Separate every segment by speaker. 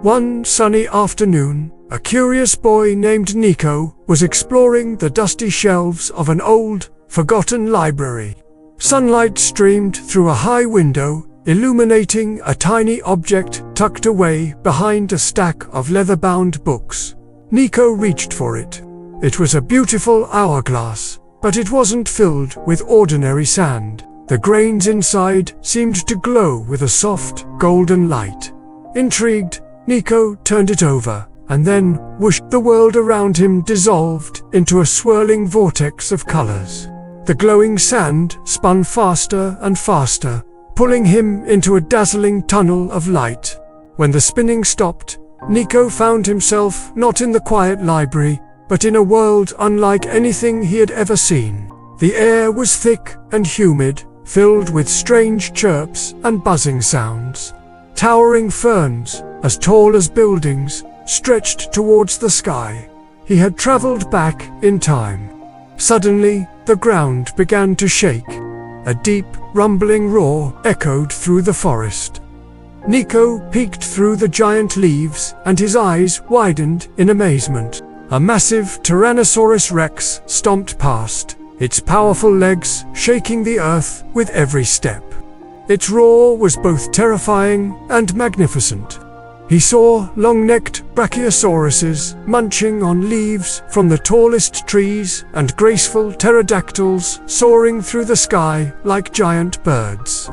Speaker 1: One sunny afternoon, a curious boy named Nico was exploring the dusty shelves of an old, forgotten library. Sunlight streamed through a high window, illuminating a tiny object tucked away behind a stack of leather-bound books. Nico reached for it. It was a beautiful hourglass, but it wasn't filled with ordinary sand. The grains inside seemed to glow with a soft, golden light. Intrigued, Nico turned it over, and then, whoosh, the world around him dissolved into a swirling vortex of colors. The glowing sand spun faster and faster, pulling him into a dazzling tunnel of light. When the spinning stopped, Nico found himself not in the quiet library, but in a world unlike anything he had ever seen. The air was thick and humid, filled with strange chirps and buzzing sounds. Towering ferns, as tall as buildings, stretched towards the sky. He had traveled back in time. Suddenly, the ground began to shake. A deep, rumbling roar echoed through the forest. Nico peeked through the giant leaves, and his eyes widened in amazement. A massive Tyrannosaurus Rex stomped past, its powerful legs shaking the earth with every step. Its roar was both terrifying and magnificent. He saw long-necked brachiosauruses munching on leaves from the tallest trees and graceful pterodactyls soaring through the sky like giant birds.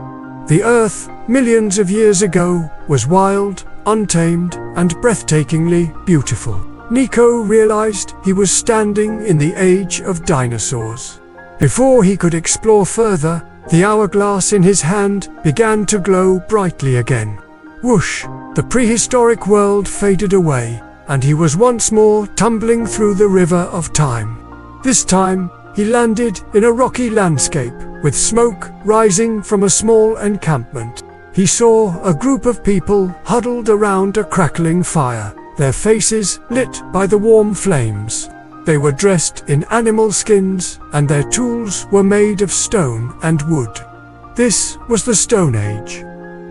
Speaker 1: The earth, millions of years ago, was wild, untamed, and breathtakingly beautiful. Nico realized he was standing in the age of dinosaurs. Before he could explore further, the hourglass in his hand began to glow brightly again. Whoosh! The prehistoric world faded away, and he was once more tumbling through the river of time. This time, he landed in a rocky landscape, with smoke rising from a small encampment. He saw a group of people huddled around a crackling fire, their faces lit by the warm flames. They were dressed in animal skins, and their tools were made of stone and wood. This was the Stone Age.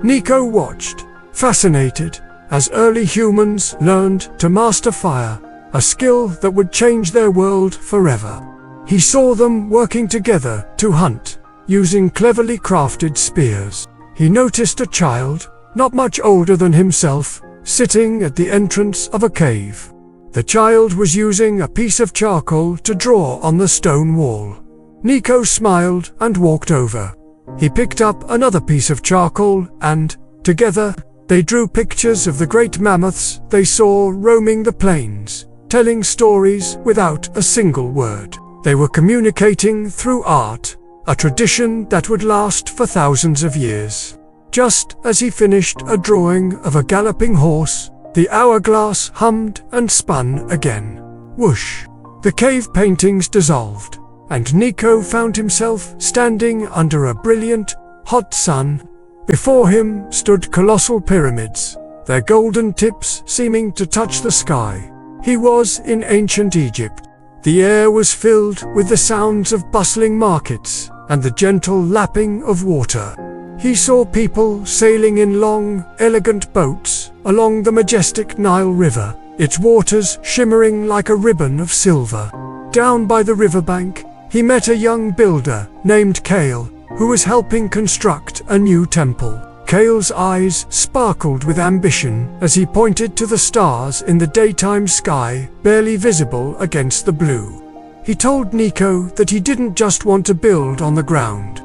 Speaker 1: Nico watched, fascinated, as early humans learned to master fire, a skill that would change their world forever. He saw them working together to hunt, using cleverly crafted spears. He noticed a child, not much older than himself, sitting at the entrance of a cave. The child was using a piece of charcoal to draw on the stone wall. Nico smiled and walked over. He picked up another piece of charcoal and, together, they drew pictures of the great mammoths they saw roaming the plains, telling stories without a single word. They were communicating through art, a tradition that would last for thousands of years. Just as he finished a drawing of a galloping horse, the hourglass hummed and spun again. Whoosh! The cave paintings dissolved, and Nico found himself standing under a brilliant, hot sun. Before him stood colossal pyramids, their golden tips seeming to touch the sky. He was in ancient Egypt. The air was filled with the sounds of bustling markets and the gentle lapping of water. He saw people sailing in long, elegant boats along the majestic Nile River, its waters shimmering like a ribbon of silver. Down by the riverbank, he met a young builder named Kale, who was helping construct a new temple. Kale's eyes sparkled with ambition as he pointed to the stars in the daytime sky, barely visible against the blue. He told Nico that he didn't just want to build on the ground.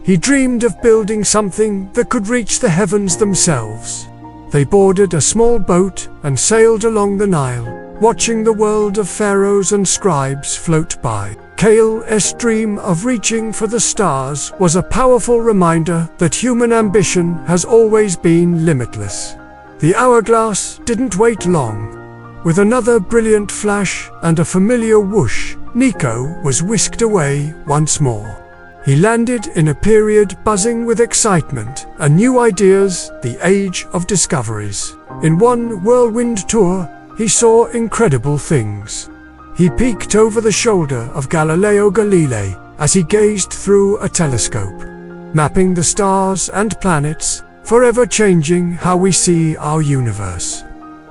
Speaker 1: He dreamed of building something that could reach the heavens themselves. They boarded a small boat and sailed along the Nile, watching the world of pharaohs and scribes float by. Kale's dream of reaching for the stars was a powerful reminder that human ambition has always been limitless. The hourglass didn't wait long. With another brilliant flash and a familiar whoosh, Nico was whisked away once more. He landed in a period buzzing with excitement and new ideas, the age of discoveries. In one whirlwind tour, he saw incredible things. He peeked over the shoulder of Galileo Galilei as he gazed through a telescope, mapping the stars and planets, forever changing how we see our universe.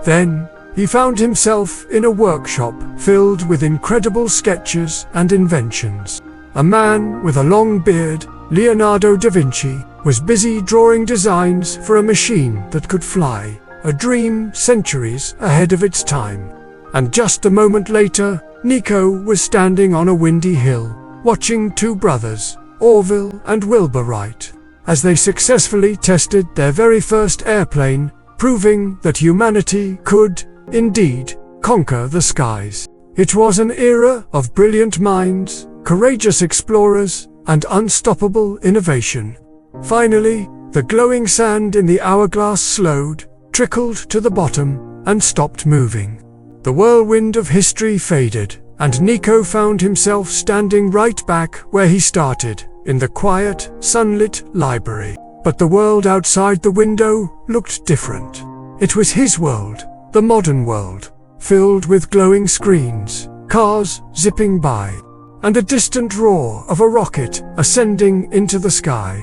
Speaker 1: Then, he found himself in a workshop filled with incredible sketches and inventions. A man with a long beard, Leonardo da Vinci, was busy drawing designs for a machine that could fly, a dream centuries ahead of its time. And just a moment later, Nico was standing on a windy hill, watching two brothers, Orville and Wilbur Wright, as they successfully tested their very first airplane, proving that humanity could, indeed, conquer the skies. It was an era of brilliant minds, courageous explorers, and unstoppable innovation. Finally, the glowing sand in the hourglass slowed, trickled to the bottom, and stopped moving. The whirlwind of history faded, and Nico found himself standing right back where he started, in the quiet, sunlit library. But the world outside the window looked different. It was his world, the modern world, filled with glowing screens, cars zipping by, and a distant roar of a rocket ascending into the sky.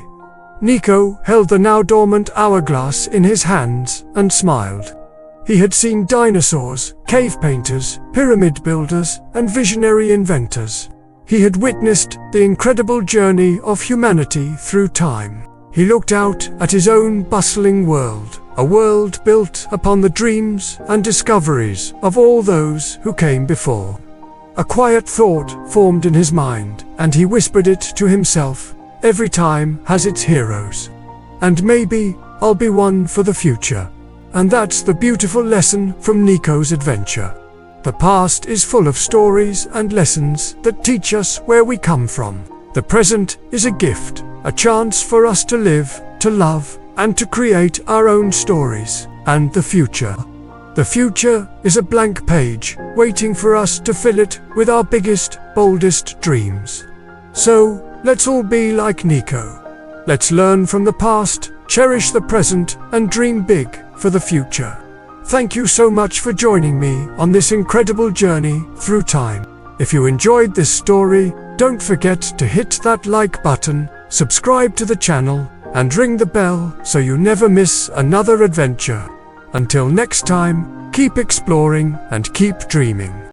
Speaker 1: Nico held the now dormant hourglass in his hands and smiled. He had seen dinosaurs, cave painters, pyramid builders, and visionary inventors. He had witnessed the incredible journey of humanity through time. He looked out at his own bustling world, a world built upon the dreams and discoveries of all those who came before. A quiet thought formed in his mind, and he whispered it to himself, "Every time has its heroes. And maybe I'll be one for the future." And that's the beautiful lesson from Nico's adventure. The past is full of stories and lessons that teach us where we come from. The present is a gift, a chance for us to live, to love, and to create our own stories. And the future. The future is a blank page, waiting for us to fill it with our biggest, boldest dreams. So, let's all be like Nico. Let's learn from the past, cherish the present, and dream big for the future. Thank you so much for joining me on this incredible journey through time. If you enjoyed this story, don't forget to hit that like button, subscribe to the channel, and ring the bell so you never miss another adventure. Until next time, keep exploring and keep dreaming.